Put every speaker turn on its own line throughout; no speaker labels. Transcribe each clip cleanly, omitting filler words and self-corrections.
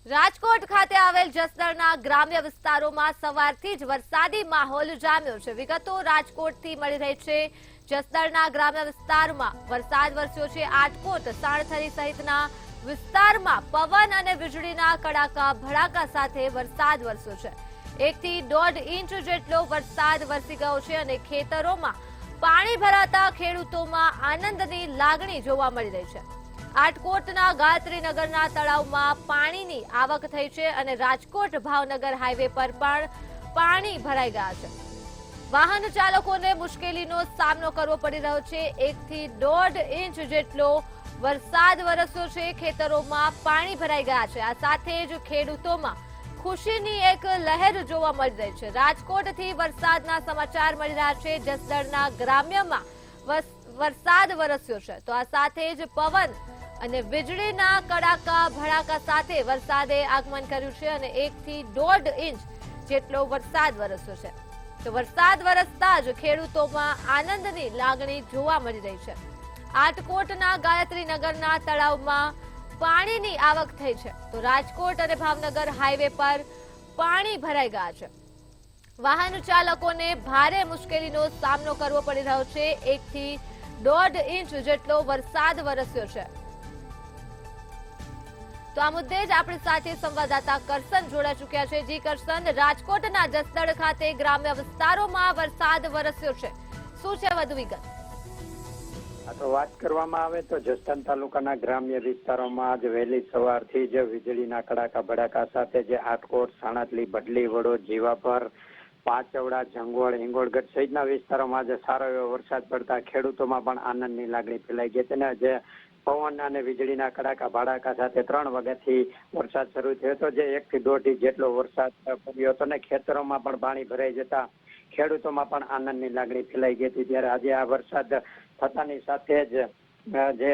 રાજકોટ ખાતે આવેલ જસદણના ગ્રામ્ય વિસ્તારોમાં સવારથી જ વરસાદી માહોલ જામ્યો છે. વિગતો રાજકોટથી મળી રહી છે. જસદણના ગ્રામ્ય વિસ્તારમાં વરસાદ વરસ્યો છે. આટકોટ, સાણથરી સહિતના વિસ્તારમાં પવન અને વીજળીના કડાકા ભડાકા સાથે વરસાદ વરસ્યો છે. 1 થી 1.5 ઇંચ જેટલો વરસાદ વરસી ગયો છે અને ખેતરોમાં પાણી ભરાતા ખેડૂતોમાં આનંદની લાગણી જોવા મળી રહી છે. આટકોટના ગાયત્રીનગરના તળાવમાં પાણીની આવક થઈ છે અને રાજકોટ ભાવનગર હાઈવે પર પણ પાણી ભરાઈ ગયા છે. વાહન ચાલકોને મુશ્કેલીનો સામનો કરવો પડી રહ્યો છે. 1 થી 1.5 ઇંચ જેટલો વરસાદ વરસ્યો છે. ખેતરોમાં પાણી ભરાઈ ગયા છે. આ સાથે જ ખેડૂતોમાં ખુશીની એક લહેર જોવા મળી રહી છે. રાજકોટથી વરસાદના સમાચાર મળી રહ્યા છે. જસદણના ગ્રામ્યમાં વરસાદ વરસ્યો છે તો આ સાથે જ પવન અને વીજળીના કડાકા ભડાકા સાથે વરસાદે આગમન કર્યું છે અને 1 થી 1.5 ઇંચ જેટલો વરસાદ વરસ્યો છે. તો વરસાદ વરસતા જ ખેડૂતોમાં આનંદની લાગણી જોવા મળી રહી છે. આટકોટના ગાયત્રીનગરના તળાવમાં પાણીની આવક થઈ છે તો રાજકોટ અને ભાવનગર હાઈવે પર પાણી ભરાઈ ગયા છે. વાહન ચાલકોને ભારે મુશ્કેલીનો સામનો કરવો પડી રહ્યો છે. 1 થી 1.5 ઇંચ જેટલો વરસાદ વરસ્યો છે. તો આ મુદ્દે જ આપણી સાથે સંવાદદાતા કરસન જોડાઈ ચૂક્યા છે. જી કરસન, રાજકોટના જસદણ ખાતે ગ્રામ્ય વિસ્તારોમાં વરસાદ વરસ્યો છે, શું છે વધુ વિગત?
તો વાત કરવામાં આવે તો જસદણ તાલુકાના ગ્રામ્ય વિસ્તારોમાં આજ વહેલી સવારથી જ વીજળીના કડાકા ભડાકા સાથે જે આટકોટ, સાણથલી, બડલી, વડોદ, જીવાપર, પાંચવડા, જંગોળ, હિંગોળગઢ સહિતના વિસ્તારોમાં આજે સારો એવો વરસાદ પડતા ખેડૂતોમાં પણ આનંદની લાગણી ફેલાઈ ગઈ છે. અને જે પવન અને વીજળીના કડાકા ભડાકા સાથે 3 વાગ્યાથી વરસાદ શરૂ થયો હતો, જે 1 થી 1.5 ઇંચ જેટલો વરસાદ પડ્યો હતો અને ખેતરોમાં પણ પાણી ભરાઈ જતા ખેડૂતોમાં પણ આનંદની લાગણી ફેલાઈ ગઈ હતી. ત્યારે આજે આ વરસાદ થતાની સાથે જ જે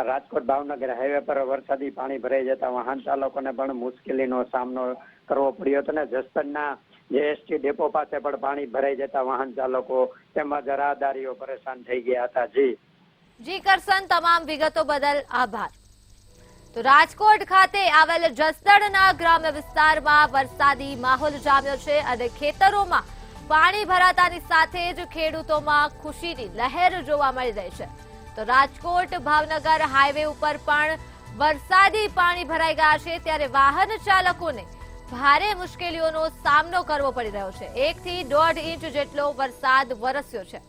રાજકોટ ભાવનગર હાઈવે પર વરસાદી પાણી ભરાઈ જતા વાહન ચાલકોને પણ મુશ્કેલીનો સામનો કરવો પડ્યો હતો અને જસદણના જે એસટી ડેપો પાસે પણ પાણી ભરાઈ જતા વાહન ચાલકો તેમજ રાહદારીઓ પરેશાન થઈ ગયા હતા.
જી કરસન, તમામ વિગતો બદલ આભાર. તો રાજકોટ ખાતે આવેલ જસદણના ગ્રામ્ય વિસ્તારમાં વરસાદી માહોલ જામ્યો છે અને ખેતરોમાં પાણી ભરાતાની સાથે જ ખેડૂતોમાં ખુશીની લહેર જોવા મળી રહી છે. તો રાજકોટ ભાવનગર હાઈવે ઉપર પણ વરસાદી પાણી ભરાઈ ગયા છે. ત્યારે વાહન ચાલકોને ભારે મુશ્કેલીઓનો સામનો કરવો પડી રહ્યો છે. 1 થી 1.5 ઇંચ જેટલો વરસાદ વરસ્યો છે.